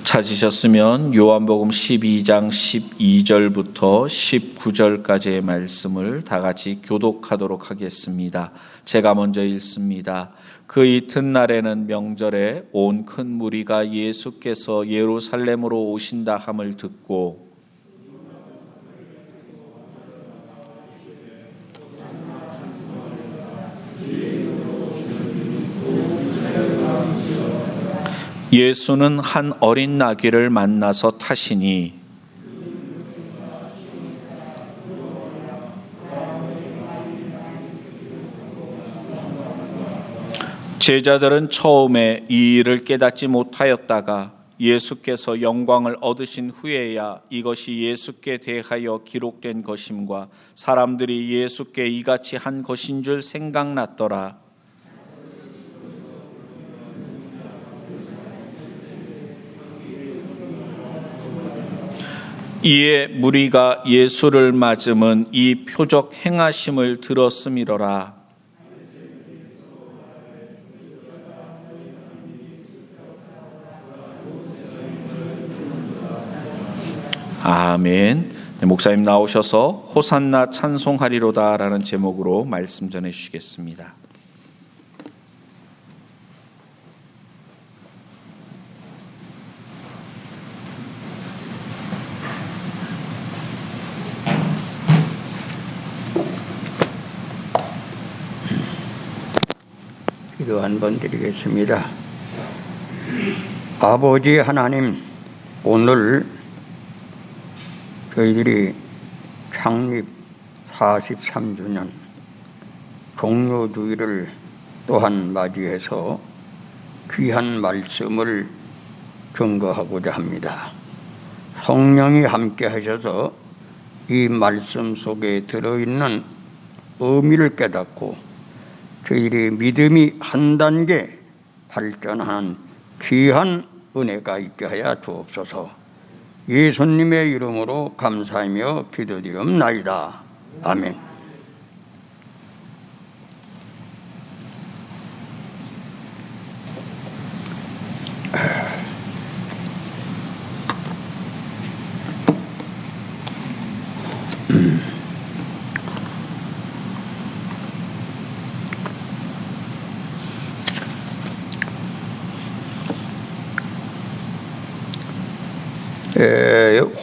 찾으셨으면 요한복음 12장 12절부터 19절까지의 말씀을 다 같이 교독하도록 하겠습니다. 제가 먼저 읽습니다. 그 이튿날에는 명절에 온 큰 무리가 예수께서 예루살렘으로 오신다 함을 듣고 예수는 한 어린 나귀를 만나서 타시니 제자들은 처음에 이 일을 깨닫지 못하였다가 예수께서 영광을 얻으신 후에야 이것이 예수께 대하여 기록된 것임과 사람들이 예수께 이같이 한 것인 줄 생각났더라. 이에 무리가 예수를 맞음은 이 표적 행하심을 들었음이로라. 아멘. 목사님 나오셔서 호산나 찬송하리로다 라는 제목으로 말씀 전해 주시겠습니다. 기도 한번 드리겠습니다. 아버지 하나님, 오늘 저희들이 창립 43주년 종료주의를 또한 맞이해서 귀한 말씀을 증거하고자 합니다. 성령이 함께 하셔서 이 말씀 속에 들어있는 의미를 깨닫고 저희들의 믿음이 한 단계 발전하는 귀한 은혜가 있게 하여 주옵소서. 예수님의 이름으로 감사하며 기도드리옵나이다. 아멘.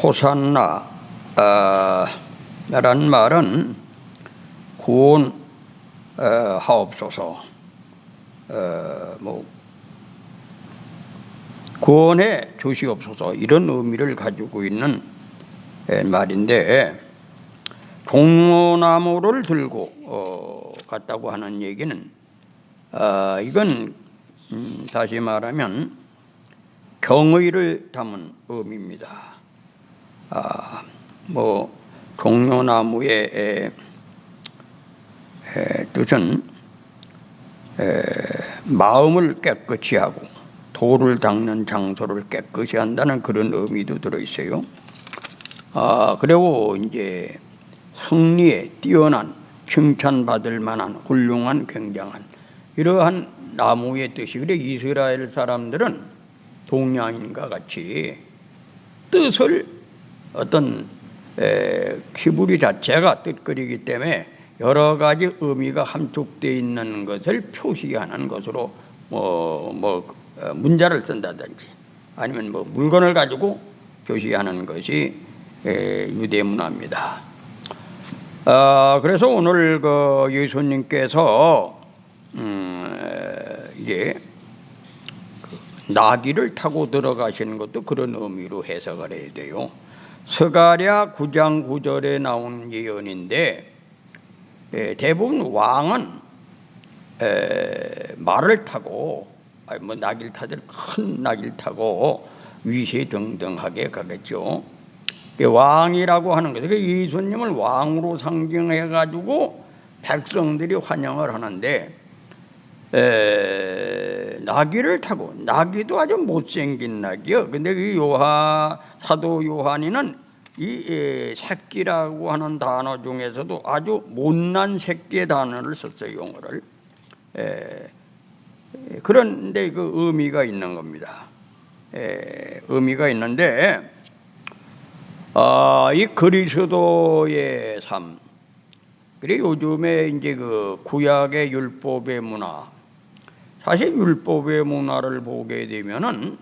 호산나 라는 말은 구원 하옵소서, 구원해 주시옵소서 이런 의미를 가지고 있는 말인데, 종로나무를 들고 갔다고 하는 얘기는 이건 다시 말하면 경의를 담은 의미입니다. 종려나무의 뜻은 마음을 깨끗이 하고 돌을 닦는 장소를 깨끗이 한다는 그런 의미도 들어있어요. 그리고 이제 승리에 뛰어난, 칭찬받을 만한 훌륭한, 굉장한 이러한 나무의 뜻이. 그래 이스라엘 사람들은 동양인과 같이 뜻을 어떤 키부리 자체가 뜻거리기 때문에 여러 가지 의미가 함축되어 있는 것을 표시하는 것으로 문자를 쓴다든지 아니면 물건을 가지고 표시하는 것이 유대 문화입니다. 그래서 오늘 예수님께서 이제 나귀를 타고 들어가시는 것도 그런 의미로 해석을 해야 돼요. 스가랴 9장 9절에 나온 예언인데, 대부분 왕은 말을 타고 나귀를 타들 큰 나귀를 타고 위세등등하게 가겠죠. 왕이라고 하는 것은 예수님을 왕으로 상징해 가지고 백성들이 환영을 하는데, 나귀를 타고, 나귀도 아주 못생긴 나귀요. 근데 그 사도 요한이는 이 새끼라고 하는 단어 중에서도 아주 못난 새끼의 단어를 썼어요, 용어를. 그런데 그 의미가 있는 겁니다. 의미가 있는데, 이 그리스도의 삶, 그리고 요즘에 이제 그 구약의 율법의 문화, 사실 율법의 문화를 보게 되면은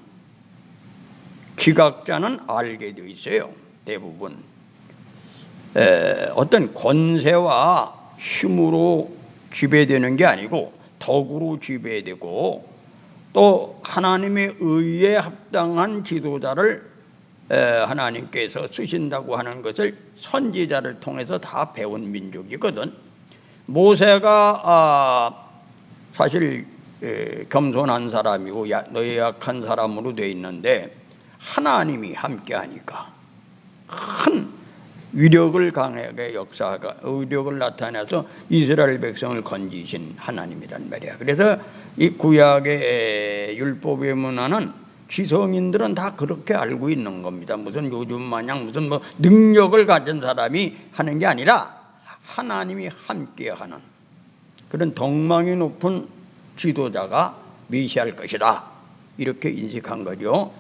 기각자는 알게 돼 있어요. 대부분 어떤 권세와 힘으로 지배되는 게 아니고 덕으로 지배되고, 또 하나님의 의에 합당한 지도자를 하나님께서 쓰신다고 하는 것을 선지자를 통해서 다 배운 민족이거든. 모세가 사실 겸손한 사람이고 노약한 사람으로 돼 있는데, 하나님이 함께하니까 큰 위력을 강하게 역사가 의력을 나타내서 이스라엘 백성을 건지신 하나님이란 말이야. 그래서 이 구약의 율법의 문화는 지성인들은 다 그렇게 알고 있는 겁니다. 무슨 요즘 마냥 무슨 뭐 능력을 가진 사람이 하는 게 아니라 하나님이 함께하는 그런 덕망이 높은 지도자가 메시아일 것이다, 이렇게 인식한 거죠.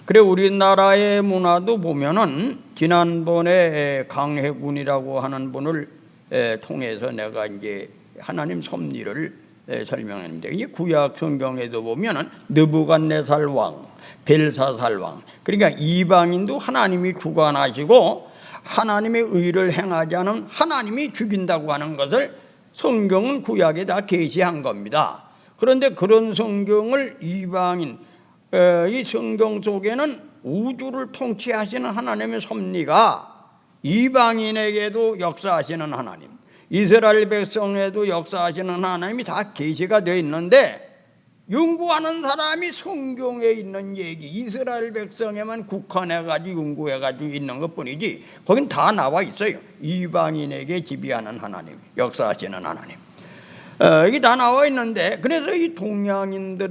그래, 우리나라의 문화도 보면은 지난번에 강해군이라고 하는 분을 통해서 내가 이제 하나님 섭리를 설명했는데, 이 구약 성경에도 보면은 느부갓네살 왕, 벨사살 왕, 그러니까 이방인도 하나님이 주관하시고 하나님의 의를 행하지 않은 하나님이 죽인다고 하는 것을 성경은 구약에 다 계시한 겁니다. 그런데 그런 성경을 이방인, 이 성경 속에는 우주를 통치하시는 하나님의 섭리가 이방인에게도 역사하시는 하나님, 이스라엘 백성에도 역사하시는 하나님이 다 계시가 되어 있는데, 연구하는 사람이 성경에 있는 얘기, 이스라엘 백성에만 국한해가지고 연구해가지고 있는 것뿐이지 거긴 다 나와 있어요. 이방인에게 지배하는 하나님, 역사하시는 하나님, 이게 다 나와 있는데, 그래서 이 동양인들의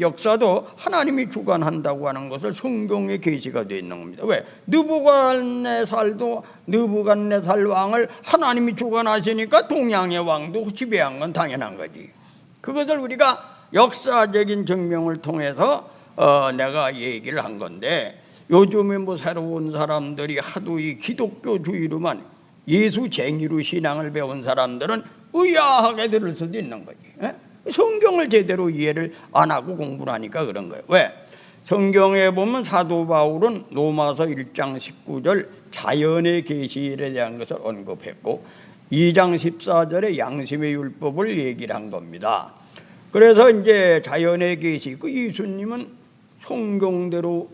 역사도 하나님이 주관한다고 하는 것을 성경에 계시가 되어 있는 겁니다. 왜? 느부갓네살 왕을 하나님이 주관하시니까 동양의 왕도 지배한 건 당연한 거지. 그것을 우리가 역사적인 증명을 통해서 내가 얘기를 한 건데, 요즘에 뭐 새로운 사람들이 하도 이 기독교주의로만 예수쟁이로 신앙을 배운 사람들은 의아하게 들을 수도 있는 거지. 성경을 제대로 이해를 안 하고 공부를 하니까 그런 거예요. 왜? 성경에 보면 사도 바울은 로마서 1장 19절 자연의 계시에 대한 것을 언급했고, 2장 14절에 양심의 율법을 얘기를 한 겁니다. 그래서 이제 자연의 계시, 그 예수님은 성경대로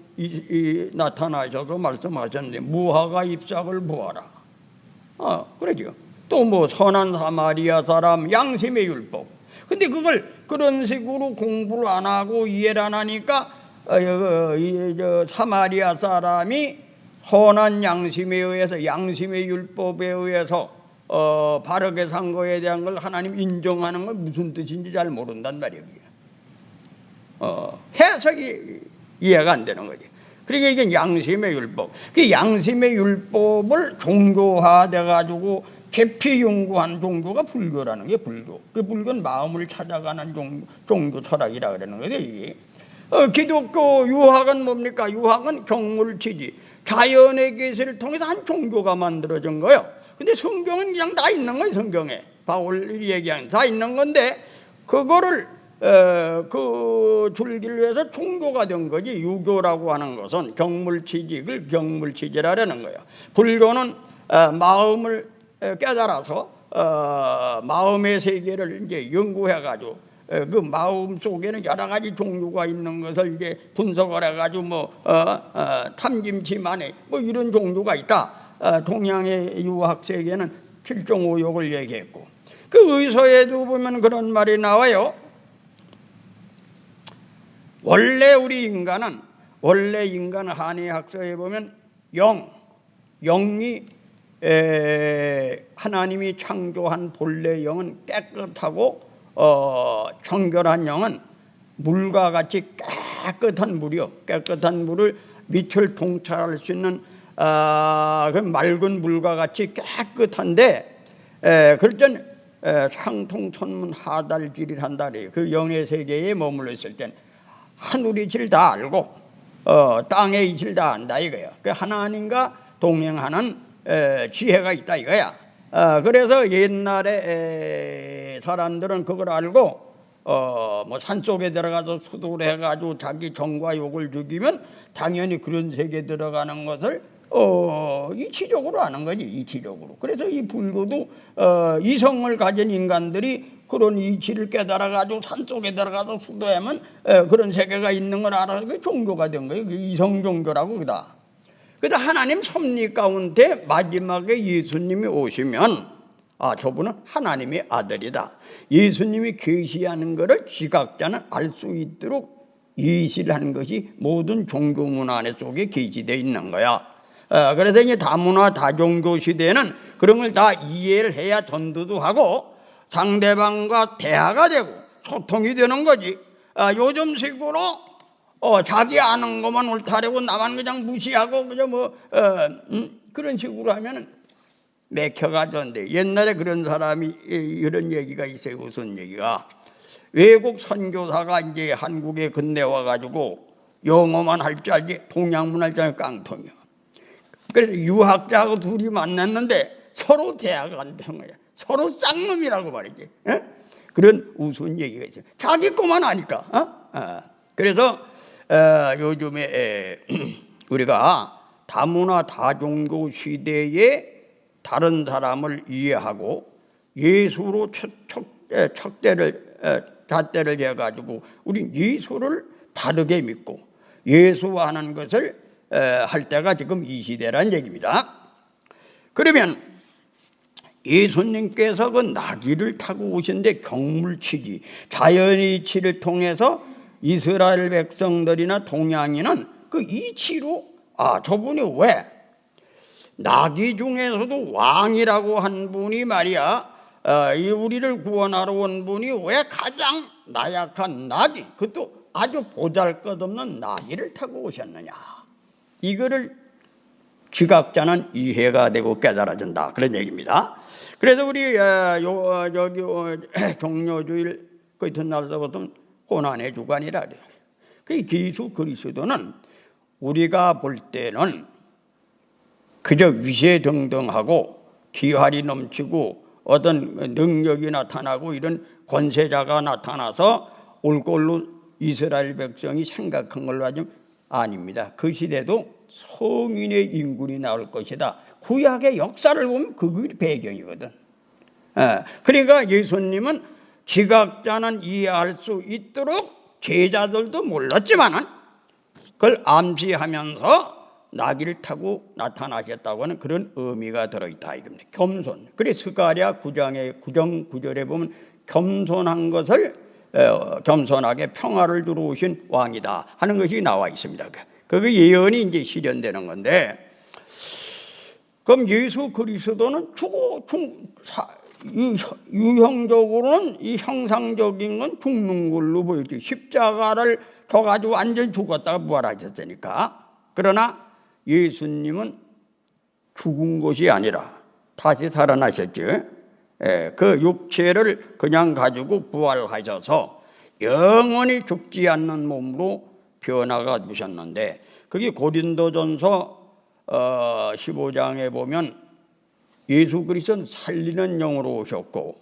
나타나셔서 말씀하셨는데, 무화과 잎사귀를 보아라. 그러죠. 또 뭐 선한 사마리아 사람, 양심의 율법. 근데 그걸 그런 식으로 공부를 안 하고 이해를 안 하니까 사마리아 사람이 선한 양심에 의해서, 양심의 율법에 의해서 바르게 산 거에 대한 걸 하나님 인정하는 건 무슨 뜻인지 잘 모른단 말이에요. 해석이 이해가 안 되는 거지. 그러니까 이게 양심의 율법. 그 양심의 율법을 종교화돼 가지고 깊이 연구한 종교가 불교라는 게 불교. 그 불교는 마음을 찾아가는 종교 철학이라 그러는 거죠. 이게 기독교 유학은 뭡니까? 유학은 경물치지, 자연의 계시를 통해서 한 종교가 만들어진 거예요. 근데 성경은 그냥 다 있는 거예요. 성경에 바울이 얘기한 다 있는 건데, 그거를 그 줄기를 위해서 종교가 된 거지. 유교라고 하는 것은 경물치직을 경물치지라는 거예요. 불교는 마음을 깨달아서 마음의 세계를 이제 연구해가지고 그 마음 속에는 여러 가지 종류가 있는 것을 이제 분석을 해가지고 뭐 탐김치만에 뭐 이런 종류가 있다. 동양의 유학 세계는 7.5욕을 얘기했고, 그 의서에도 보면 그런 말이 나와요. 원래 인간은 한의학서에 보면 영이 하나님이 창조한 본래 영은 깨끗하고 청결한 영은 물과 같이 깨끗한 물이요. 깨끗한 물을 밑을 통찰할 수 있는 그 맑은 물과 같이 깨끗한데, 그럴 땐 상통천문 하달질을 한다 그래요. 그 영의 세계에 머물러 있을 땐 하늘의 이치를 다 알고 땅의 이치를 다 안다 이거야. 그 하나님과 동행하는 지혜가 있다 이거야. 그래서 옛날에 사람들은 그걸 알고 뭐 산속에 들어가서 수도를 해가지고 자기 정과 욕을 죽이면 당연히 그런 세계에 들어가는 것을 이치적으로 하는 거지, 이치적으로. 그래서 이 불교도 이성을 가진 인간들이 그런 이치를 깨달아가지고 산속에 들어가서 수도하면 그런 세계가 있는 걸 알아서 그게 종교가 된 거예요. 이성 종교라고 그다. 그래서 하나님 섭리 가운데 마지막에 예수님이 오시면 저분은 하나님의 아들이다. 예수님이 계시하는 것을 지각자는 알 수 있도록 예시를 하는 것이 모든 종교 문화 안에 속에 계시되어 있는 거야. 그래서 이제 다문화 다종교 시대에는 그런 걸 다 이해를 해야 전도도 하고 상대방과 대화가 되고 소통이 되는 거지. 요즘식으로 자기 아는 것만 옳다라고 나만 그냥 무시하고 그저 그런 식으로 하면은 맥혀가던데. 옛날에 그런 사람이 이런 얘기가 있어요. 무슨 얘기가, 외국 선교사가 이제 한국에 건네와 가지고 영어만 할 줄 알지 동양문 할 줄 알지 깡통이야. 그래서 유학자하고 둘이 만났는데 서로 대화가 안 되는 거야. 서로 쌍놈이라고 말이지. 그런 우스운 얘기가 있어요. 자기 것만 아니까. 그래서 요즘에 우리가 다문화 다종교 시대에 다른 사람을 이해하고 예수로 잣대를 해가지고 우리 예수를 바르게 믿고 예수하는 것을 할 때가 지금 이 시대라는 얘기입니다. 그러면 예수님께서 그 나귀를 타고 오신데 경물치기, 자연의 이치를 통해서 이스라엘 백성들이나 동양인은 그 이치로 저분이 왜 나귀 중에서도 왕이라고 한 분이 말이야, 이 우리를 구원하러 온 분이 왜 가장 나약한 나귀, 그것도 아주 보잘것없는 나귀를 타고 오셨느냐, 이거를 지각자는 이해가 되고 깨달아진다, 그런 얘기입니다. 그래서 우리 종료주일 그 이튿날서부터 고난의 주간이라 그래요. 그 예수 그리스도는 우리가 볼 때는 그저 위세등등하고 기활이 넘치고 어떤 능력이 나타나고 이런 권세자가 나타나서 올 걸로 이스라엘 백성이 생각한 걸로 하지 아닙니다. 그 시대도 성인의 인군이 나올 것이다. 구약의 역사를 보면 그게 배경이거든. 그러니까 예수님은 지각자는 이해할 수 있도록 제자들도 몰랐지만은 그걸 암시하면서 나귀를 타고 나타나셨다고 하는 그런 의미가 들어있다 이겁니다. 겸손. 그래서 스가랴 9장의 9정 9절에 보면 겸손한 것을 겸손하게 평화를 주러 오신 왕이다 하는 것이 나와 있습니다. 그 예언이 이제 실현되는 건데, 그럼 예수 그리스도는 유형적으로는 이 형상적인 건 죽는 걸로 보이죠. 십자가를 져가지고 완전히 죽었다가 부활하셨으니까. 그러나 예수님은 죽은 것이 아니라 다시 살아나셨죠. 그 육체를 그냥 가지고 부활하셔서 영원히 죽지 않는 몸으로 변화가 되셨는데, 그게 고린도전서 15장에 보면 예수 그리스도는 살리는 영으로 오셨고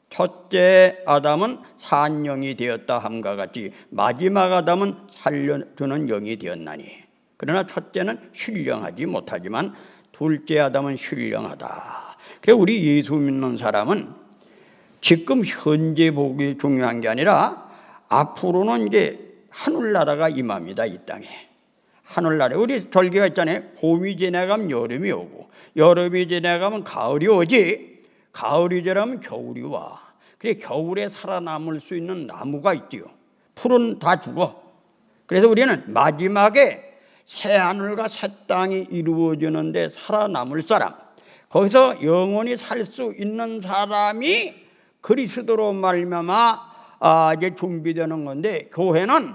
첫째 아담은 산 영이 되었다 함과 같이 마지막 아담은 살려주는 영이 되었나니, 그러나 첫째는 신령하지 못하지만 둘째 아담은 신령하다. 그래서 우리 예수 믿는 사람은 지금 현재 복이 중요한 게 아니라 앞으로는 이제 하늘나라가 임합니다. 이 땅에 하늘나라. 우리 절기가 있잖아요. 봄이 지나가면 여름이 오고 여름이 지나가면 가을이 오지, 가을이 지나가면 겨울이 와. 그래 겨울에 살아남을 수 있는 나무가 있지요. 풀은 다 죽어. 그래서 우리는 마지막에 새 하늘과 새 땅이 이루어지는데 살아남을 사람, 거기서 영원히 살 수 있는 사람이 그리스도로 말미암아 이제 준비되는 건데, 교회는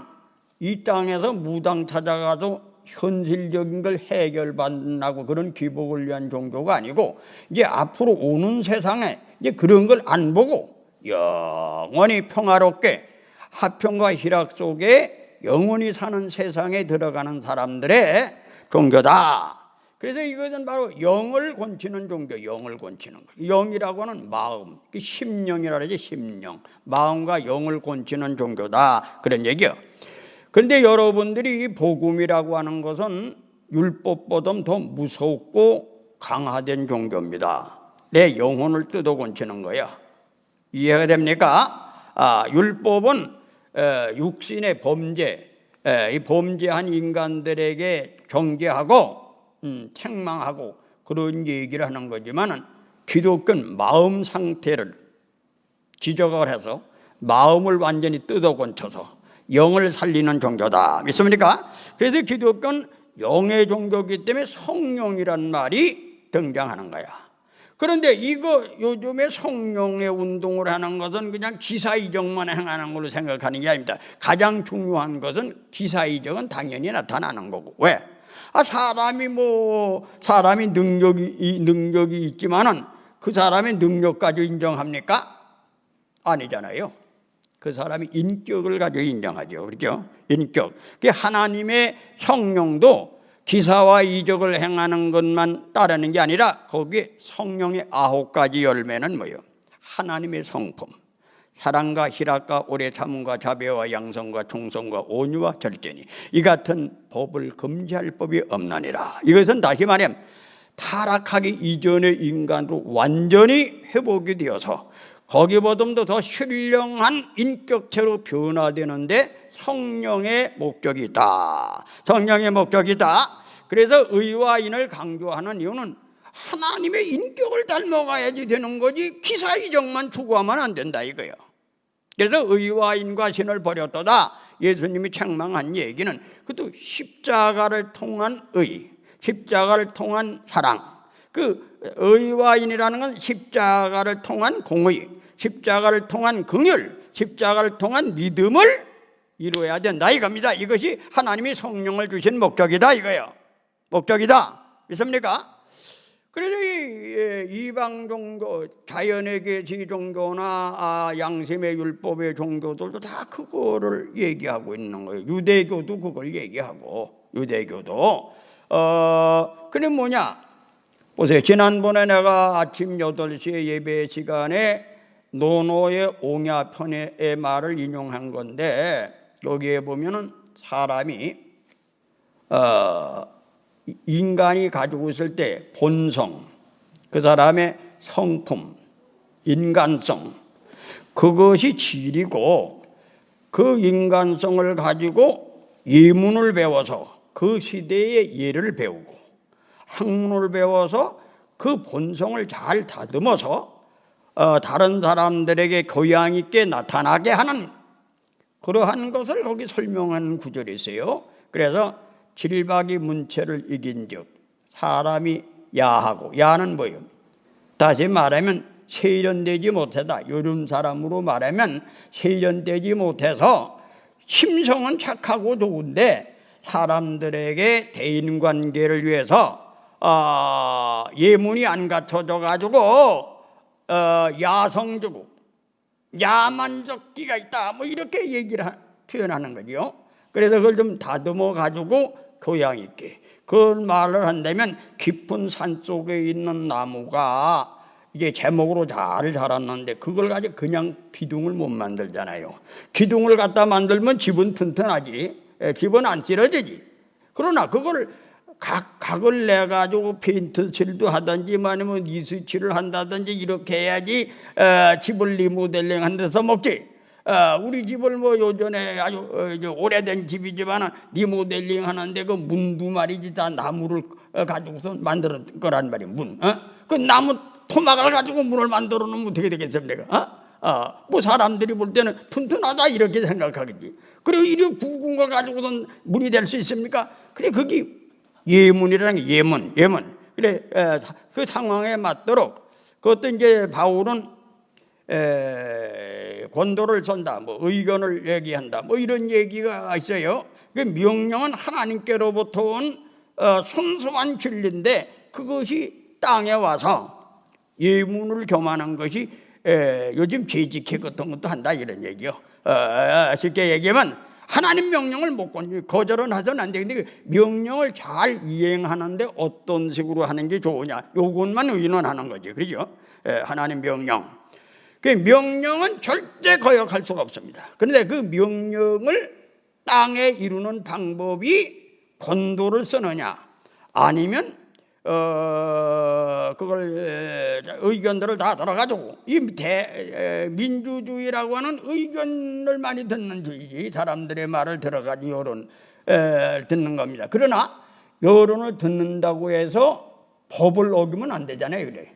이 땅에서 무당 찾아가서 현실적인 걸 해결받는다고 그런 기복을 위한 종교가 아니고, 이제 앞으로 오는 세상에 이제 그런 걸 안 보고 영원히 평화롭게 화평과 희락 속에 영원히 사는 세상에 들어가는 사람들의 종교다. 그래서 이것은 바로 영을 곤치는 종교, 영을 곤치는 거. 영이라고 하는 마음, 심령이라 그러지, 심령. 마음과 영을 곤치는 종교다. 그런 얘기요. 그런데 여러분들이 이 복음이라고 하는 것은 율법보다 더 무섭고 강화된 종교입니다. 내 영혼을 뜯어 곤치는 거야. 이해가 됩니까? 율법은 육신의 범죄, 이 범죄한 인간들에게 정죄하고 책망하고 그런 얘기를 하는 거지만 기독교는 마음 상태를 지적을 해서 마음을 완전히 뜯어 곤쳐서 영을 살리는 종교다. 믿습니까? 그래서 기독교는 영의 종교이기 때문에 성령이란 말이 등장하는 거야. 그런데 이거 요즘에 성령의 운동을 하는 것은 그냥 기사이적만 행하는 걸로 생각하는 게 아닙니다. 가장 중요한 것은 기사이적은 당연히 나타나는 거고. 왜? 사람이 능력이 있지만은 그 사람의 능력까지 인정합니까? 아니잖아요. 그 사람이 인격을 가지고 인정하죠. 그렇죠? 인격. 하나님의 성령도 기사와 이적을 행하는 것만 따르는 게 아니라 거기에 성령의 9가지 열매는 뭐예요? 하나님의 성품. 사랑과 희락과 오래 참음과 자비와 양성과 충성과 온유와 절제니 이 같은 법을 금지할 법이 없나니라. 이것은 다시 말하면 타락하기 이전의 인간으로 완전히 회복이 되어서 거기보다도 더 신령한 인격체로 변화되는데 성령의 목적이 있다. 성령의 목적이 있다. 그래서 의와 인을 강조하는 이유는 하나님의 인격을 닮아가야지 되는 거지 기사이적만 추구하면 안 된다 이거예요. 그래서 의와 인과 신을 버렸도다. 예수님이 책망한 얘기는 그것도 십자가를 통한 의, 십자가를 통한 사랑. 그 의와 인이라는 건 십자가를 통한 공의, 십자가를 통한 긍휼, 십자가를 통한 믿음을 이루어야 된다 이겁니다. 이것이 하나님이 성령을 주신 목적이다 이거예요. 목적이다. 믿습니까? 그래서 이방 종교, 자연의 계시 종교나 양심의 율법의 종교들도 다 그거를 얘기하고 있는 거예요. 유대교도 그걸 얘기하고, 유대교도. 그게 뭐냐? 보세요. 지난번에 내가 아침 8시에 예배 시간에 노노의 옹야편의 말을 인용한 건데 여기에 보면은 사람이 인간이 가지고 있을 때 본성, 그 사람의 성품, 인간성, 그것이 질이고 그 인간성을 가지고 예문을 배워서 그 시대의 예를 배우고 학문을 배워서 그 본성을 잘 다듬어서 다른 사람들에게 교양 있게 나타나게 하는 그러한 것을 거기 설명하는 구절이 있어요. 그래서 질박이 문체를 이긴즉 사람이 야하고, 야는 뭐예요? 다시 말하면 세련되지 못하다. 요즘 사람으로 말하면 세련되지 못해서 심성은 착하고 좋은데 사람들에게 대인관계를 위해서 예문이 안 갖춰져 가지고 야성주고 야만적기가 있다 뭐 이렇게 얘기를 표현하는 거죠. 그래서 그걸 좀 다듬어 가지고 교양 있게 그 말을 한다면 깊은 산 속에 있는 나무가 이게 제목으로 잘 자랐는데 그걸 가지고 그냥 기둥을 못 만들잖아요. 기둥을 갖다 만들면 집은 튼튼하지, 집은 안 찌러지지. 그러나 그걸 각을 내 가지고 페인트 칠도 하든지 아니면 이수칠을 한다든지 이렇게 해야지 집을 리모델링 한 데서 먹지. 우리 집을 뭐 요전에 아주 오래된 집이지만 리모델링 하는데 그 문도 말이지 다 나무를 가지고서 만들었 거란 말이야. 문. 그 나무 토막을 가지고 문을 만들어 놓으면 어떻게 되겠습니까? 뭐 사람들이 볼 때는 튼튼하다 이렇게 생각하겠지. 그리고 이렇게 굵은 걸 가지고선 문이 될 수 있습니까? 그래 그게 예문이라는 게 예문. 그래 그 상황에 맞도록 그것도 이제 바울은 권도를 선다, 뭐 의견을 얘기한다, 뭐 이런 얘기가 있어요. 그 명령은 하나님께로부터 온 순수한 진리인데 그것이 땅에 와서 예문을 겸하는 것이 요즘 재직회 같은 것도 한다 이런 얘기요. 쉽게 얘기하면 하나님 명령을 못 거절은 하서는 안 돼. 근데 그 명령을 잘 이행하는데 어떤 식으로 하는 게 좋으냐, 요것만 의논하는 거지, 그렇죠? 하나님 명령. 그 명령은 절대 거역할 수가 없습니다. 그런데 그 명령을 땅에 이루는 방법이 권도를 쓰느냐, 아니면 그걸 의견들을 다 들어가지고, 이 민주주의라고 하는 의견을 많이 듣는 주의지, 사람들의 말을 들어가지고 여론 듣는 겁니다. 그러나 여론을 듣는다고 해서 법을 어기면 안 되잖아요. 그래,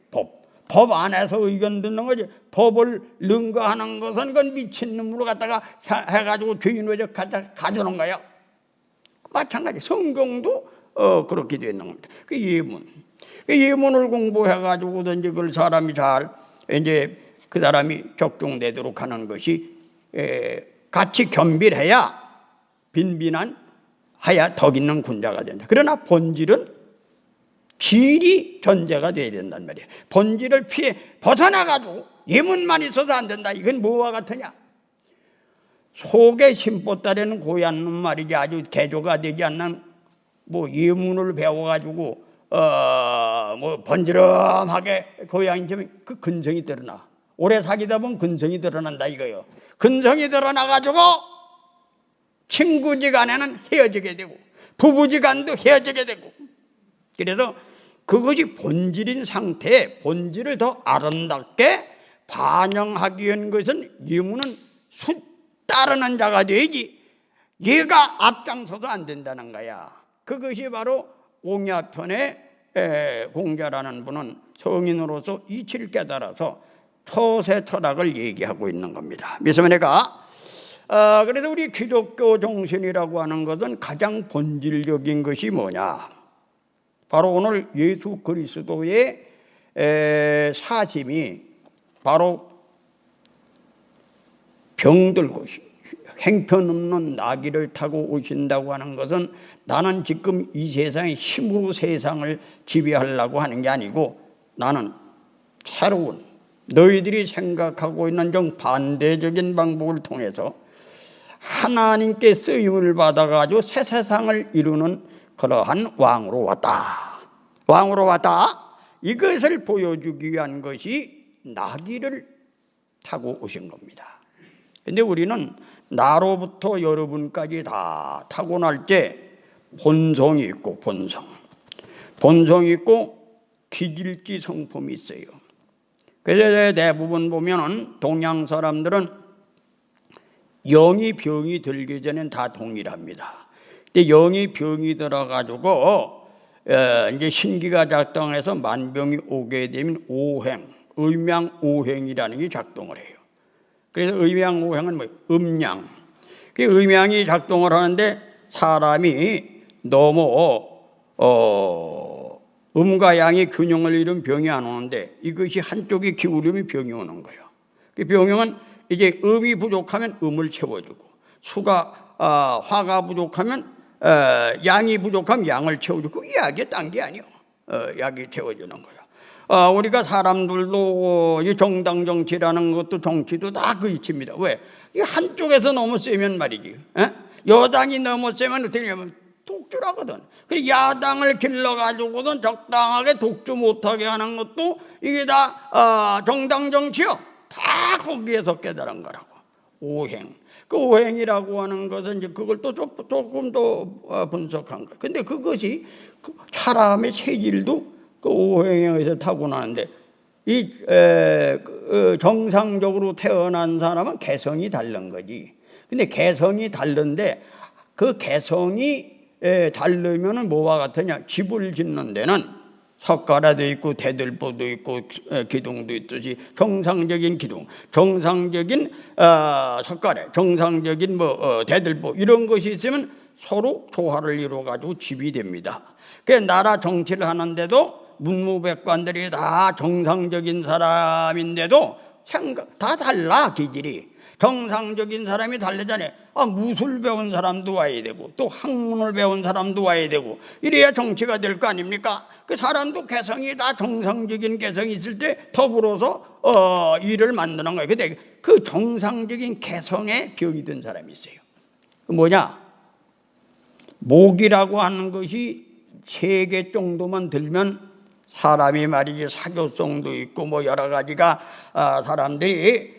법 안에서 의견 듣는 거지. 법을 능가하는 것은 그건 미친놈으로 갖다가 해가지고 죄인으로 가져오는 거야. 마찬가지 성경도 그렇게 되는 겁니다. 그 예문을 공부해가지고든지 그걸 사람이 잘 이제 그 사람이 적중되도록 하는 것이 같이 겸비해야 빈빈한 하야 덕 있는 군자가 된다. 그러나 본질은 질이 전제가 돼야 된단 말이에요. 본질을 피해 벗어나가지고 예문만 있어서 안 된다. 이건 뭐와 같으냐? 속에 심보따르는 고얀 놈 말이지, 아주 개조가 되지 않는 뭐 예문을 배워가지고 뭐 번지름하게 고양이처럼 그 근성이 드러나. 오래 사귀다 보면 근성이 드러난다 이거요. 근성이 드러나가지고 친구지간에는 헤어지게 되고 부부지간도 헤어지게 되고. 그래서 그것이 본질인 상태에 본질을 더 아름답게 반영하기 위한 것은 예문은 따르는 자가 되지 얘가 앞장서도 안 된다는 거야. 그것이 바로 옹야편의 공자라는 분은 성인으로서 이치를 깨달아서 처세 철학을 얘기하고 있는 겁니다. 믿으면 내가 그래서 우리 기독교 정신이라고 하는 것은 가장 본질적인 것이 뭐냐? 바로 오늘 예수 그리스도의 사심이 바로 병들고 행편없는 나귀를 타고 오신다고 하는 것은 나는 지금 이 세상의 힘으로 세상을 지배하려고 하는 게 아니고 나는 새로운 너희들이 생각하고 있는 정반대적인 방법을 통해서 하나님께 쓰임을 받아가지고 새 세상을 이루는 그러한 왕으로 왔다. 왕으로 왔다. 이것을 보여주기 위한 것이 나귀를 타고 오신 겁니다. 근데 우리는 나로부터 여러분까지 다 타고날 때 본성이 있고 본성이 있고 기질지 성품이 있어요. 그래서 대부분 보면은 동양 사람들은 영이 병이 들기 전엔 다 동일합니다. 근데 영이 병이 들어가지고 이제 신기가 작동해서 만병이 오게 되면 오행, 의명오행이라는 게 작동을 해요. 그래서 의명오행은 뭐 음양. 그 음양이 작동을 하는데 사람이 너무 음과 양의 균형을 잃은 병이 안 오는데 이것이 한쪽이 기울이면 병이 오는 거예요. 그 병은 이제 음이 부족하면 음을 채워주고 화가 부족하면 양이 부족하면 양을 채워주고 약이 딴 게 아니에요. 약이 채워주는 거예요. 우리가 사람들도 이 정당 정치라는 것도 정치도 다 그 이치입니다. 왜? 이 한쪽에서 너무 세면 말이지. 여당이 너무 세면 어떻게 하냐면 독주라거든. 그리고 야당을 길러가지고는 적당하게 독주 못하게 하는 것도 이게 다 정당 정치요. 다 거기에서 깨달은 거라고. 오행. 그 오행이라고 하는 것은 이제 그걸 또 조금 더 분석한 거예요. 근데 그것이 사람의 체질도 그 오행에 의해서 타고나는데 이 정상적으로 태어난 사람은 개성이 다른 거지. 근데 개성이 다른데 그 개성이 다르면은 뭐와 같으냐? 집을 짓는 데는 석가래도 있고 대들보도 있고 기둥도 있듯이 정상적인 기둥, 정상적인 석가래, 정상적인 대들보 이런 것이 있으면 서로 조화를 이루어 가지고 집이 됩니다. 그 나라 정치를 하는데도 문무백관들이 다 정상적인 사람인데도 다 달라 기질이. 정상적인 사람이 다르잖아요. 무술 배운 사람도 와야 되고 또 학문을 배운 사람도 와야 되고 이래야 정치가 될 거 아닙니까? 그 사람도 개성이 다 정상적인 개성이 있을 때 더불어서 일을 만드는 거예요. 근데 그 정상적인 개성에 병이 든 사람이 있어요. 뭐냐? 목이라고 하는 것이 3개 정도만 들면 사람이 말이지 사교성도 있고 뭐 여러 가지가 사람들이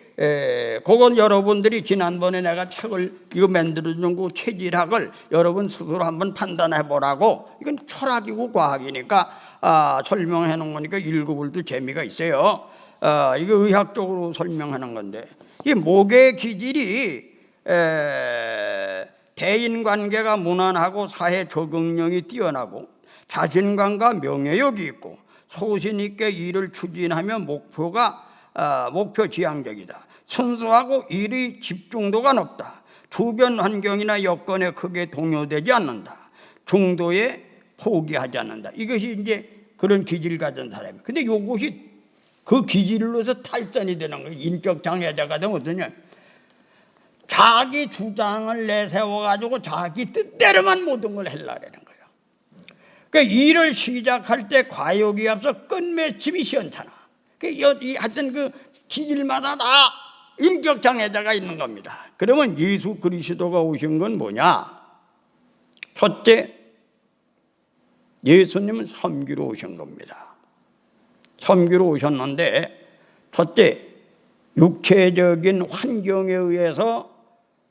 그건 여러분들이 지난번에 내가 책을 이거 만들어준 거 체질학을 여러분 스스로 한번 판단해 보라고. 이건 철학이고 과학이니까 설명해 놓은 거니까 읽어볼도 재미가 있어요. 이거 의학적으로 설명하는 건데 이 목의 기질이 대인관계가 무난하고 사회 적응력이 뛰어나고 자신감과 명예욕이 있고 소신 있게 일을 추진하며 목표 지향적이다. 순수하고 일의 집중도가 높다. 주변 환경이나 여건에 크게 동요되지 않는다. 중도에 포기하지 않는다. 이것이 이제 그런 기질을 가진 사람이에요. 근데 이것이 그 기질로서 탈전이 되는 거예요. 인격 장애자가 되면 어떠냐? 자기 주장을 내세워가지고 자기 뜻대로만 모든 걸 하려는 거예요. 그러니까 일을 시작할 때 과욕이 앞서 끝맺힘이 시원찮아. 하여튼 그 기질마다 다 인격 장애자가 있는 겁니다. 그러면 예수 그리스도가 오신 건 뭐냐? 첫째, 예수님은 섬기러 오신 겁니다. 섬기러 오셨는데 첫째, 육체적인 환경에 의해서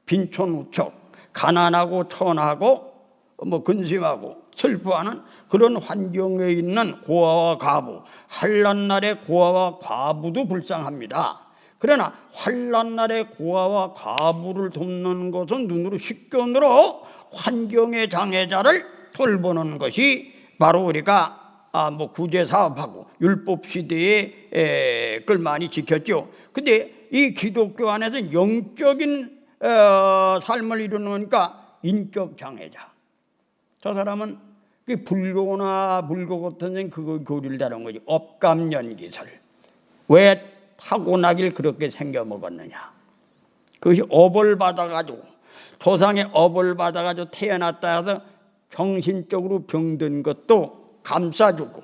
빈촌우척, 가난하고 천하고 뭐 근심하고 슬퍼하는 그런 환경에 있는 고아와 과부, 환난날의 고아와 과부도 불쌍합니다. 그러나 환난날의 고아와 과부를 돕는 것은 눈으로 식견으로 환경의 장애자를 돌보는 것이 바로 우리가 구제 사업하고 율법 시대에 그걸 많이 지켰죠. 근데 이 기독교 안에서 영적인 삶을 이루니까 인격 장애자. 저 사람은 불교나 불교 같은 데는 그거 교리를 다룬 거지. 업감연기설. 왜 타고나길 그렇게 생겨 먹었느냐? 그것이 업을 받아가지고 조상의 업을 받아가지고 태어났다 해서 정신적으로 병든 것도 감싸주고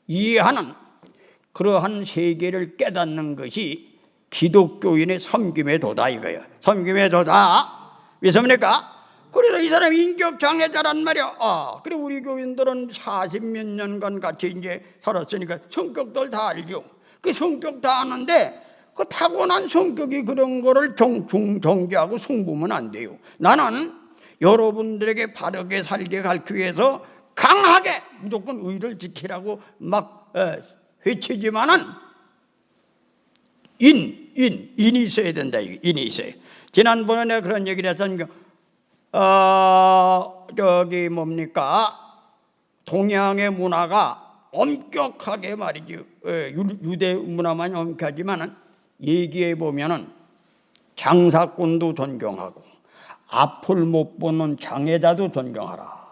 이해하는 그러한 세계를 깨닫는 것이 기독교인의 섬김의 도다 이거예요. 섬김의 도다. 왜 섬입니까? 그래서 이 사람이 인격 장애자란 말이야. 그래 우리 교인들은 40몇 년간 같이 이제 살았으니까 성격들 다 알죠. 그 성격 다 아는데 그 타고난 성격이 그런 거를 정지하고 숭보면 안 돼요. 나는 여러분들에게 바르게 살게 가르치기 위해서 강하게 무조건 의를 지키라고 막 외치지만은 인이 있어야 된다. 인이 있어요. 지난번에 내가 그런 얘기를 해서 동양의 문화가 엄격하게 말이죠. 유대 문화만 엄격하지만은 얘기해 보면은 장사꾼도 존경하고 앞을 못 보는 장애자도 존경하라.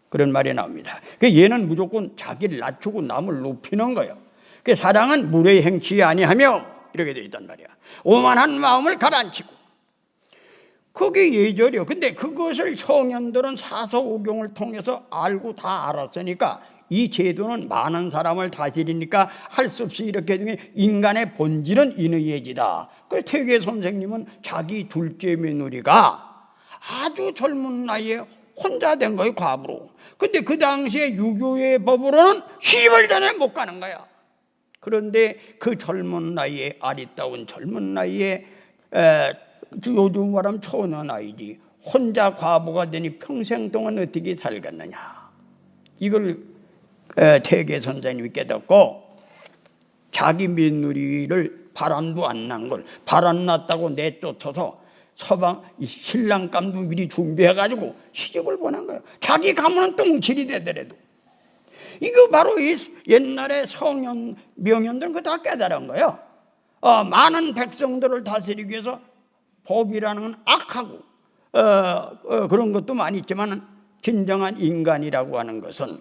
그런 말이 나옵니다. 얘는 무조건 자기를 낮추고 남을 높이는 거예요. 사랑은 물의 행치 아니하며 이렇게 되어 있단 말이야. 오만한 마음을 가라앉히고. 그게 예절이요. 근데 그것을 성현들은 사서오경을 통해서 알고 다 알았으니까 이 제도는 많은 사람을 다스리니까 할 수 없이 이렇게 되면 인간의 본질은 인의예지다. 그래서 태계 선생님은 자기 둘째 며느리가 아주 젊은 나이에 혼자 된 거예요. 과부로. 근데 그 당시에 유교의 법으로는 10을 전에 못 가는 거야. 그런데 그 젊은 나이에 아리따운 젊은 나이에 요즘 말하면 초년 아이지 혼자 과부가 되니 평생 동안 어떻게 살겠느냐. 이걸 태계 선생님이 깨닫고 자기 며느리를 바람도 안 난 걸 바람 났다고 내쫓아서 서방 신랑감도 미리 준비해가지고 시집을 보낸 거예요. 자기 가문은 똥칠이 되더라도. 이거 바로 이 옛날에 성현 명현들은 그거 다 깨달은 거예요. 많은 백성들을 다스리기 위해서 법이라는 건 악하고 그런 것도 많이 있지만 진정한 인간이라고 하는 것은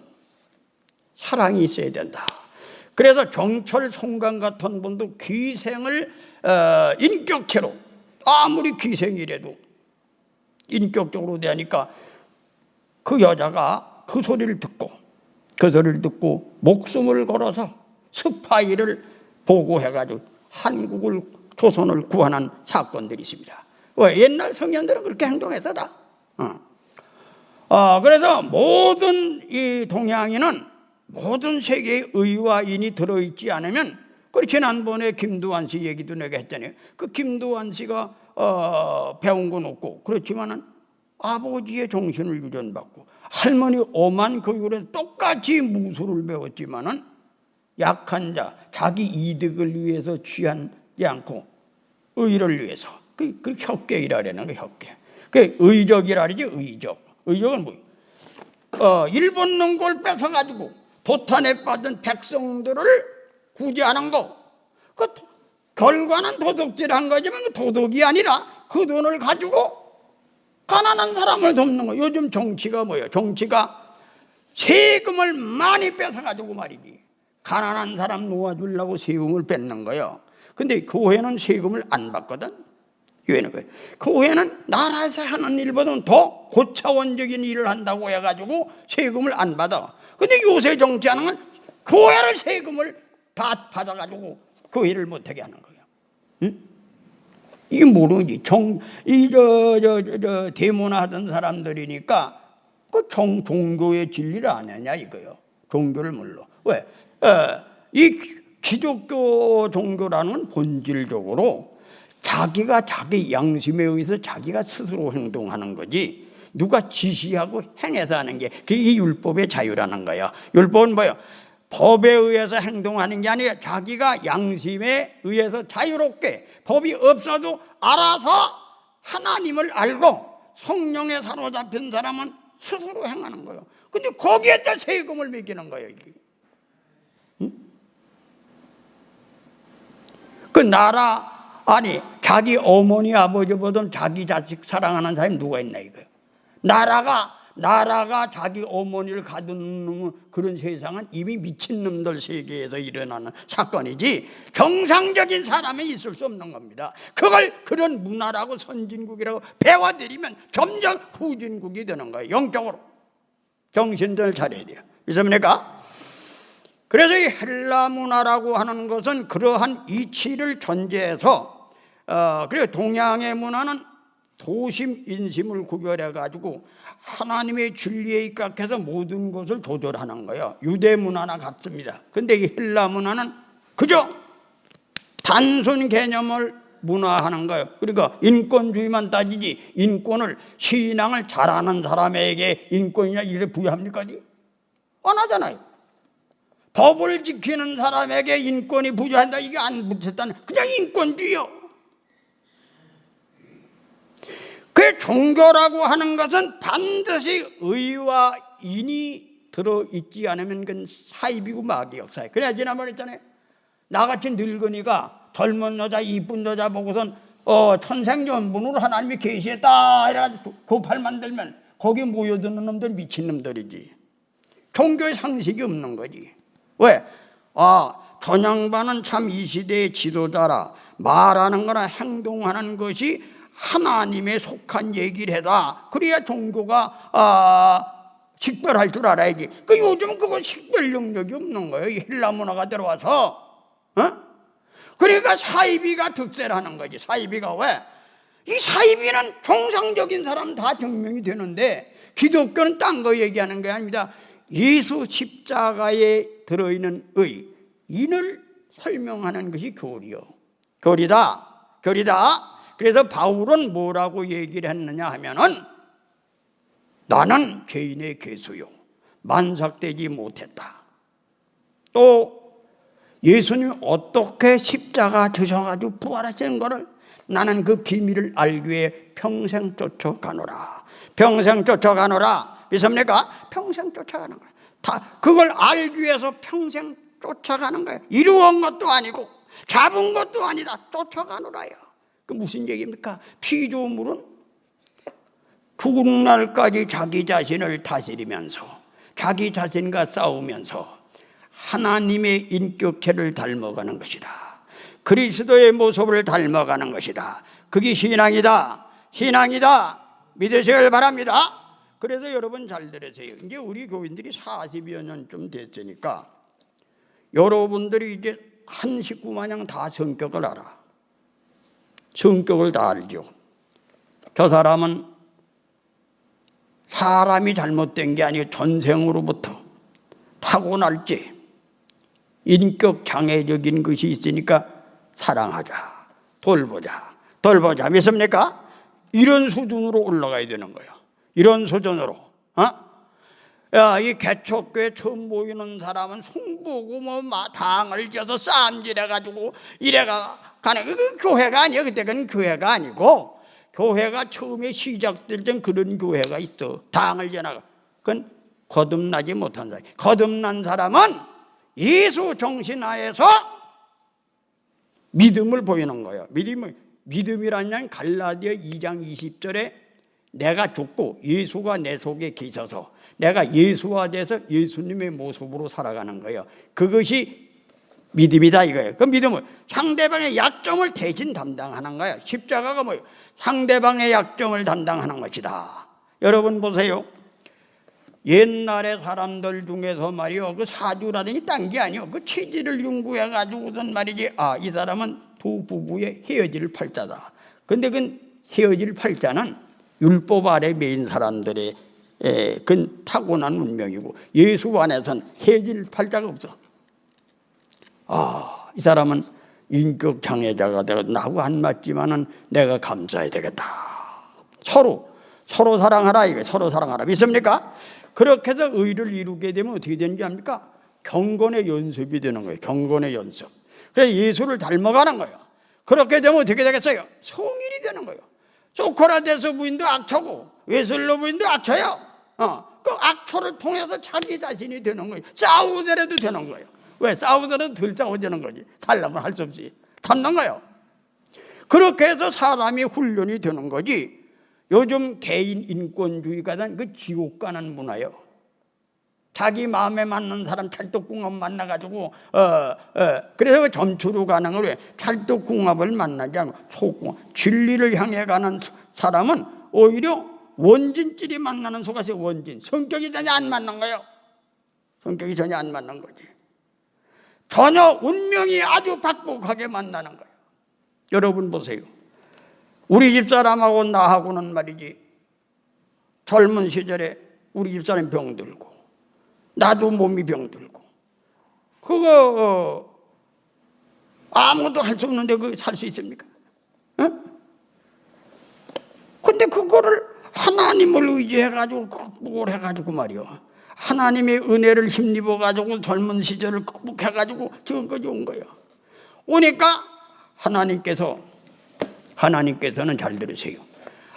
사랑이 있어야 된다. 그래서 정철 송강 같은 분도 기생을 인격체로 아무리 기생이라도 인격적으로 대하니까 그 여자가 그 소리를 듣고 목숨을 걸어서 스파이를 보고해가지고 한국을 조선을 구원한 사건들이 있습니다. 왜? 옛날 성현들은 그렇게 행동했었다. 그래서 모든 이 동양인은 모든 세계의 의와 인이 들어있지 않으면, 그리고 지난번에 김두한 씨 얘기도 내가 했잖아요. 그 김두한 씨가 배운 건 없고, 그렇지만은 아버지의 정신을 유전받고 할머니 엄한 교육을 해서 똑같이 무술을 배웠지만은 약한 자, 자기 이득을 위해서 취하지 않고 의를 위해서, 그 협계이라는 거, 협계. 그 의적이라 그러지. 의적은 뭐예요? 일본 놈걸 뺏어가지고 도탄에 빠진 백성들을 구제하는 거. 그 결과는 도둑질한 거지만 그 도둑이 아니라 그 돈을 가지고 가난한 사람을 돕는 거. 요즘 정치가 뭐예요? 정치가 세금을 많이 뺏어가지고 말이지, 가난한 사람 놓아주려고 세금을 뺏는 거예요. 근데 교회는 세금을 안 받거든. 교회는 거예요. 교회는 나라에서 하는 일보다는 더 고차원적인 일을 한다고 해가지고 세금을 안 받아. 근데 요새 정치하는 건 교회를 세금을 다 받아가지고 교회를 못하게 하는 거예요. 응? 이게 모르지. 대모하던 사람들이니까 그 종교의 진리를 안 하냐 이거요. 종교를 몰라. 왜? 이 기독교 종교라는 건 본질적으로 자기가 자기 양심에 의해서 자기가 스스로 행동하는 거지, 누가 지시하고 행해서 하는 게 그게 이 율법의 자유라는 거예요. 율법은 뭐예요? 법에 의해서 행동하는 게 아니라 자기가 양심에 의해서 자유롭게, 법이 없어도 알아서 하나님을 알고 성령에 사로잡힌 사람은 스스로 행하는 거예요. 근데 거기에다 세금을 매기는 거예요, 이게. 응? 그 나라, 아니 자기 어머니 아버지보다 자기 자식 사랑하는 사람이 누가 있나 이거예요. 나라가 자기 어머니를 가두는 그런 세상은 이미 미친놈들 세계에서 일어나는 사건이지 정상적인 사람이 있을 수 없는 겁니다. 그걸 그런 문화라고 선진국이라고 배워드리면 점점 후진국이 되는 거예요. 영적으로 정신을 차려야 돼요. 믿습니까? 그래서 이 헬라 문화라고 하는 것은 그러한 이치를 전제해서, 그리고 동양의 문화는 도심, 인심을 구별해 가지고 하나님의 진리에 입각해서 모든 것을 조절하는 거예요. 유대 문화나 같습니다. 근데 이 헬라 문화는 그저 단순 개념을 문화하는 거예요. 그러니까 인권주의만 따지지, 인권을, 신앙을 잘하는 사람에게 인권이냐 이래 부여합니까? 안 하잖아요. 법을 지키는 사람에게 인권이 부여한다, 이게 안 붙였다는, 그냥 인권주의요. 그 종교라고 하는 것은 반드시 의와 인이 들어있지 않으면 그건 사입이고 마귀 역사예요. 그래야 지난번에 했잖아요. 나같이 늙은이가 젊은 여자, 이쁜 여자 보고선 천생연분으로 하나님이 계시했다 이래가지고 고팔 만들면 거기 모여드는 놈들 미친놈들이지. 종교의 상식이 없는 거지. 왜? 전양반은 참 이 시대의 지도자라. 말하는 거나 행동하는 것이 하나님에 속한 얘기를 해라. 그래야 종교가 식별할 줄 알아야지. 그 요즘 그거 식별 능력이 없는 거예요. 이 헬라 문화가 들어와서. 그러니까 사이비가 득세라는 거지. 사이비가 왜? 이 사이비는 정상적인 사람 다 증명이 되는데 기독교는 딴 거 얘기하는 게 아닙니다. 예수 십자가에 들어있는 의, 인을 설명하는 것이 교리요. 교리다. 그래서 바울은 뭐라고 얘기를 했느냐 하면은, 나는 죄인의 괴수요, 만삭되지 못했다. 또 예수님이 어떻게 십자가 드셔가지고 부활하시는 거를 나는 그 비밀을 알기 위해 평생 쫓아가노라. 믿습니까? 평생 쫓아가는 거야. 다 그걸 알기 위해서 평생 쫓아가는 거예요. 이루은 것도 아니고 잡은 것도 아니다. 쫓아가노라요. 그 무슨 얘기입니까? 피조물은 죽은 날까지 자기 자신을 다스리면서 자기 자신과 싸우면서 하나님의 인격체를 닮아가는 것이다. 그리스도의 모습을 닮아가는 것이다. 그게 신앙이다. 믿으시길 바랍니다. 그래서 여러분 잘 들으세요. 이제 우리 교인들이 40여 년쯤 됐으니까 여러분들이 이제 한 식구 마냥 다 성격을 알아. 성격을 다 알죠. 저 사람은 사람이 잘못된 게 아니고 전생으로부터 타고날지 인격 장애적인 것이 있으니까 사랑하자, 돌보자 믿습니까? 이런 수준으로 올라가야 되는 거예요. 이런 수준으로. 이 개척교회 처음 모이는 사람은 송보고 당을 져서 싸움질해가지고 이래가 가는 그 교회가 아니에요. 그때는 교회가 아니고, 교회가 처음에 시작될 땐 그런 교회가 있어. 당을 지나가. 그건 거듭나지 못한 사람. 거듭난 사람은 예수 정신 하에서 믿음을 보이는 거예요. 믿음이라는 건 갈라디아 2장 20절에 내가 죽고 예수가 내 속에 계셔서 내가 예수화돼서 예수님의 모습으로 살아가는 거예요. 그것이 믿음이다 이거예요. 그 믿음은 상대방의 약점을 대신 담당하는 거예요. 십자가가 뭐예요? 상대방의 약점을 담당하는 것이다. 여러분 보세요. 옛날에 사람들 중에서 말이요, 그 사주라든지 딴 게 아니요, 그 체질을 연구해 가지고선 말이지, 이 사람은 두 부부의 헤어질 팔자다. 근데 그 헤어질 팔자는 율법 아래 매인 사람들의 그 타고난 운명이고, 예수 안에선 헤어질 팔자가 없어. 이 사람은 인격 장애자가 되고 나하고 안 맞지만은 내가 감사해야 되겠다. 서로 사랑하라 이거. 서로 사랑하라. 믿습니까? 그렇게 해서 의를 이루게 되면 어떻게 되는지 압니까? 경건의 연습이 되는 거예요. 경건의 연습. 그래서 예수를 닮아가는 거예요. 그렇게 되면 어떻게 되겠어요? 성인이 되는 거예요. 소크라테스 부인도 악초고 웨슬로 부인도 악초예요. 그 악초를 통해서 자기 자신이 되는 거예요. 싸우더라도 되는 거예요. 왜? 싸우더라도 덜 싸워지는 거지. 살려면 할 수 없이 참는 거예요. 그렇게 해서 사람이 훈련이 되는 거지. 요즘 개인 인권주의가 된 그 지옥 가는 문화예요. 자기 마음에 맞는 사람 찰떡궁합 만나가지고 그래서 점추로 가는 걸 왜? 찰떡궁합을 만나지 않고 속궁합, 진리를 향해 가는 사람은 오히려 원진끼리 만나는 속아서 원진, 성격이 전혀 안 맞는 거예요. 성격이 전혀 안 맞는 거지. 전혀 운명이 아주 박복하게 만나는 거예요. 여러분 보세요. 우리 집사람하고 나하고는 말이지, 젊은 시절에 우리 집사람이 병들고 나도 몸이 병들고 그거 아무도 할 수 없는데 그 살 수 있습니까? 근데 그거를 하나님을 의지해가지고 극복을 해가지고 말이요, 하나님의 은혜를 힘입어가지고 젊은 시절을 극복해가지고 지금까지 온 거예요. 오니까 하나님께서는 잘 들으세요.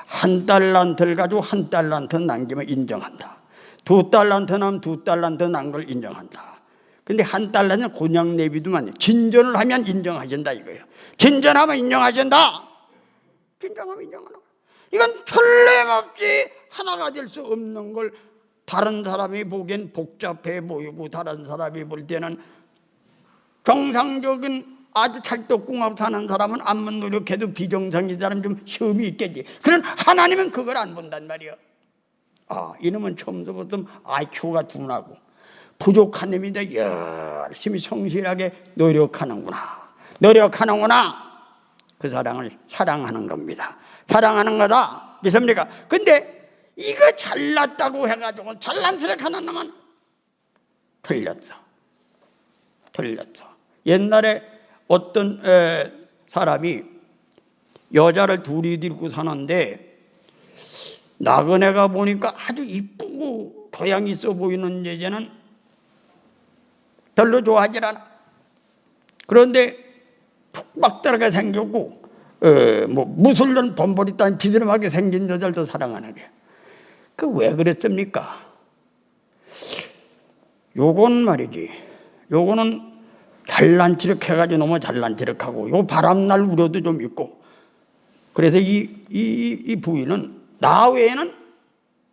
1달란트를 가지고 1달란트 남기면 인정한다. 2달란트 나면 2달란트 난 걸 인정한다. 근데 1달란트는 그냥 내비두면 진전을 하면 인정하신다 이거예요. 진전하면 인정하신다. 진정하면 인정하는 거예요. 이건 틀림없이 하나가 될 수 없는 걸 다른 사람이 보기엔 복잡해 보이고 다른 사람이 볼 때는 정상적인 아주 찰떡궁합 사는 사람은 암만 노력해도 비정상인 사람 좀 시험이 있겠지. 그런 하나님은 그걸 안 본단 말이야. 이놈은 처음부터 IQ가 둔하고 부족한 놈인데 열심히 성실하게 노력하는구나. 그 사랑을 사랑하는 겁니다. 사랑하는 거다. 믿습니까? 근데 이거 잘났다고 해가지고 잘난 척 하는 놈은 틀렸어. 옛날에 어떤 사람이 여자를 둘이 데리고 사는데 나그네가 보니까 아주 이쁘고 교양 있어 보이는 여자는 별로 좋아하지 않아. 그런데 푹박들하게 생겼고 무술년 범벌이 딴 비스름하게 생긴 여자를 더 사랑하는 거야. 그 왜 그랬습니까? 요건 말이지. 요거는 잘난 척 해가지고 너무 잘난 척 하고 요 바람날 우려도 좀 있고. 그래서 이 부인은 나 외에는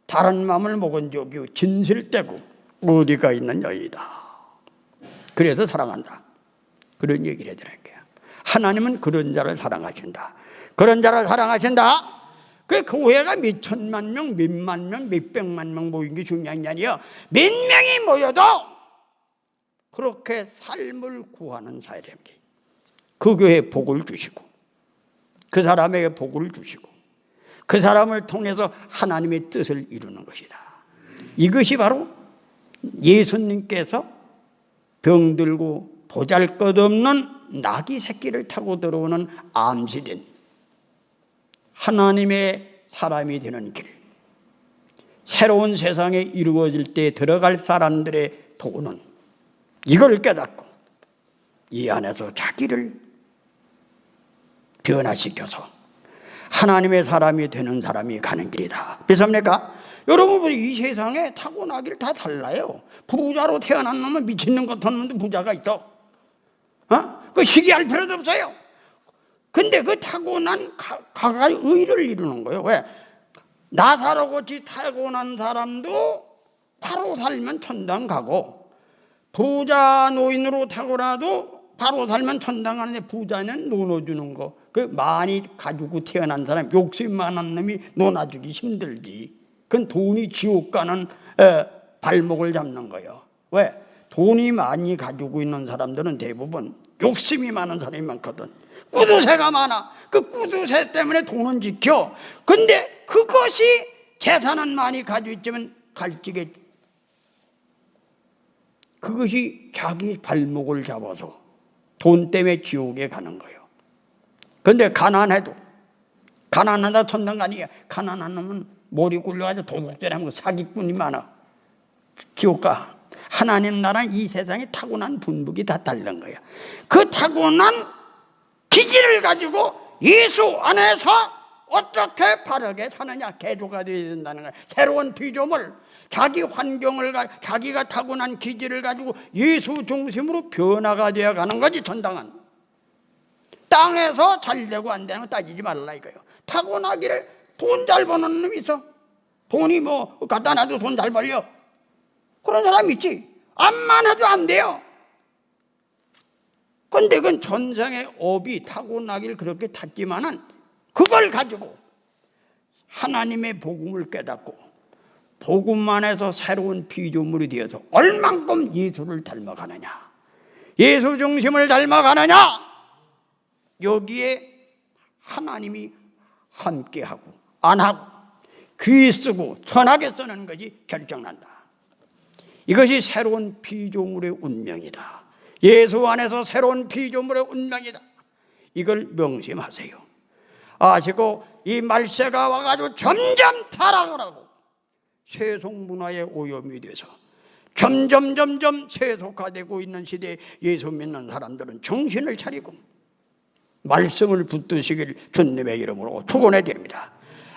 다른 마음을 먹은 적이 진실되고 어디가 있는 여인이다. 그래서 사랑한다. 그런 얘기를 해드리는 거야. 하나님은 그런 자를 사랑하신다. 그 교회가 몇 천만 명, 몇만 명, 몇백만 명 모인 게 중요한 게 아니에요. 몇 명이 모여도 그렇게 삶을 구하는 사람에게 그 교회에 복을 주시고 그 사람에게 복을 주시고 그 사람을 통해서 하나님의 뜻을 이루는 것이다. 이것이 바로 예수님께서 병들고 보잘것없는 나귀 새끼를 타고 들어오는 암시된 하나님의 사람이 되는 길, 새로운 세상에 이루어질 때 들어갈 사람들의 도는 이걸 깨닫고 이 안에서 자기를 변화시켜서 하나님의 사람이 되는 사람이 가는 길이다. 그렇습니까? 여러분, 이 세상에 타고나기를 다 달라요. 부자로 태어난 놈은 미친놈 같은 놈도 부자가 있어. 그 시기할 필요도 없어요. 근데 그 타고난 가가 의를 이루는 거예요. 왜? 나사로 같이 타고난 사람도 바로 살면 천당 가고, 부자 노인으로 타고나도 바로 살면 천당 가는데, 부자는 논어주는 거, 그 많이 가지고 태어난 사람, 욕심 많은 놈이 논아주기 힘들지. 그건 돈이 지옥 가는 발목을 잡는 거예요. 왜? 돈이 많이 가지고 있는 사람들은 대부분 욕심이 많은 사람이 많거든. 구두쇠가 많아. 그 구두쇠 때문에 돈은 지켜. 근데 그것이 재산은 많이 가지고 있지만 갈지게, 그것이 자기 발목을 잡아서 돈 때문에 지옥에 가는 거예요. 근데 가난하다 천당 가니까, 가난한 놈은 머리 굴려가지고 도둑질하면 사기꾼이 많아. 지옥 가. 하나님 나라 이 세상에 타고난 분복이 다 다른 거야. 그 타고난 기질을 가지고 예수 안에서 어떻게 바르게 사느냐, 개조가 되어야 된다는 거야. 새로운 피조물, 자기 환경을, 자기가 타고난 기질을 가지고 예수 중심으로 변화가 되어 가는 거지. 전당은 땅에서 잘 되고 안 되는 거 따지지 말라 이거예요. 타고나기를 돈 잘 버는 놈이 있어. 돈이 뭐 갖다 놔도 돈 잘 벌려. 그런 사람 있지. 암만 해도 안 돼요. 근데 그건 전생의 업이 타고나기를 그렇게 탔지만은, 그걸 가지고 하나님의 복음을 깨닫고 복음만 해서 새로운 피조물이 되어서 얼만큼 예수를 닮아가느냐, 예수 중심을 닮아가느냐, 여기에 하나님이 함께하고 안 하고 귀 쓰고 선하게 쓰는 것이 결정난다. 이것이 새로운 피조물의 운명이다. 예수 안에서 새로운 피조물의 운명이다. 이걸 명심하세요. 아시고 이 말세가 와가지고 점점 타락을 하고 세속문화의 오염이 돼서 점점 세속화되고 있는 시대에 예수 믿는 사람들은 정신을 차리고 말씀을 붙드시길 주님의 이름으로 축원해 드립니다.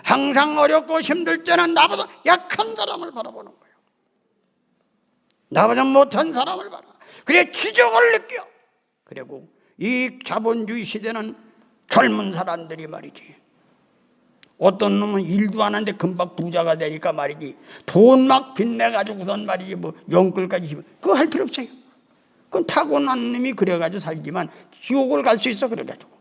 항상 어렵고 힘들 때는 나보다 약한 사람을 바라보는 거예요. 나보다 못한 사람을 바라. 그래 지적을 느껴. 그리고 이 자본주의 시대는 젊은 사람들이 말이지, 어떤 놈은 일도 안 하는데 금방 부자가 되니까 말이지, 돈 막 빚내가지고선 말이지, 뭐 영끌까지, 그거 할 필요 없어요. 그건 타고난 놈이 그래가지고 살지만 지옥을 갈 수 있어. 그래가지고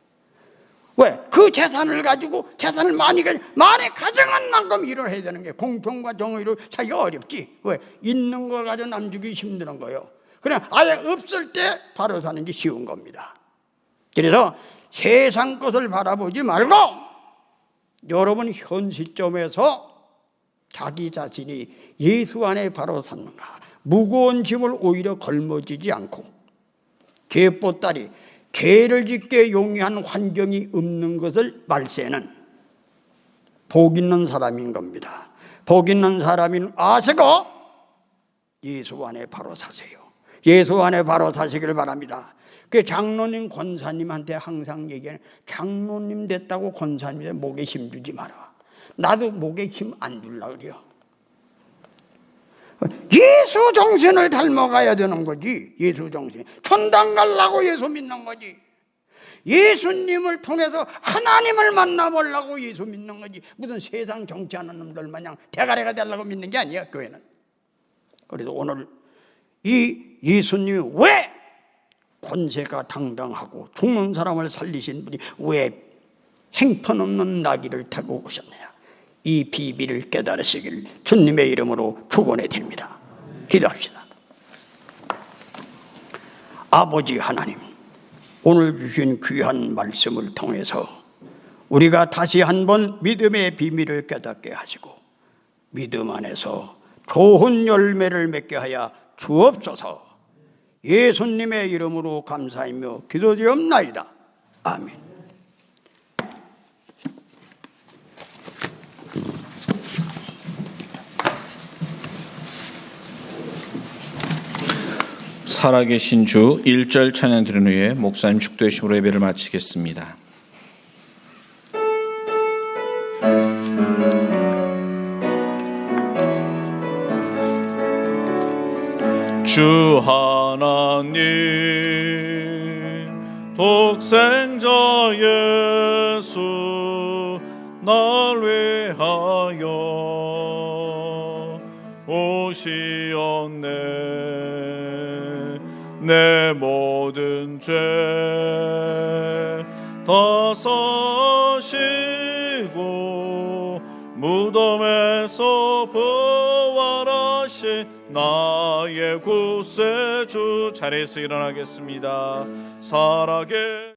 왜? 그 재산을 가지고, 재산을 많이 가정한 만큼 일을 해야 되는 게, 공평과 정의로 살기가 어렵지. 왜? 있는 거 가지고 남주기 힘든 거예요. 그냥 아예 없을 때 바로 사는 게 쉬운 겁니다. 그래서 세상 것을 바라보지 말고 여러분 현 시점에서 자기 자신이 예수 안에 바로 섰는가, 무거운 짐을 오히려 걸머지지 않고 죄보따리, 죄를 짓게 용이한 환경이 없는 것을 말세는 복 있는 사람인 겁니다. 복 있는 사람인 아시고 예수 안에 바로 사세요. 예수 안에 바로 사시길 바랍니다. 그 장로님, 권사님한테 항상 얘기하는, 장로님 됐다고 권사님한테 목에 힘 주지 마라. 나도 목에 힘 안 주려고 그래요. 예수 정신을 닮아가야 되는 거지. 예수 정신. 천당 가려고 예수 믿는 거지. 예수님을 통해서 하나님을 만나보려고 예수 믿는 거지. 무슨 세상 정치하는 놈들 마냥 대가리가 되려고 믿는 게 아니야, 교회는. 그래서 오늘 이 예수님이 왜 권세가 당당하고 죽는 사람을 살리신 분이 왜 행편없는 나귀를 타고 오셨느냐, 이 비밀을 깨달으시길 주님의 이름으로 축원해 드립니다. 기도합시다. 아버지 하나님, 오늘 주신 귀한 말씀을 통해서 우리가 다시 한번 믿음의 비밀을 깨닫게 하시고 믿음 안에서 좋은 열매를 맺게 하여 주옵소서. 예수님의 이름으로 감사하며 기도드리옵나이다. 아멘. 살아계신 주 1절 찬양 드린 후에 목사님 축도의심으로 예배를 마치겠습니다. 주 하나님 독생자 예수 날 위하여 오시었네. 내 모든 죄 다 사시고 무덤에서 부활하신 나의 구세주. 자리에서 일어나겠습니다. 살아계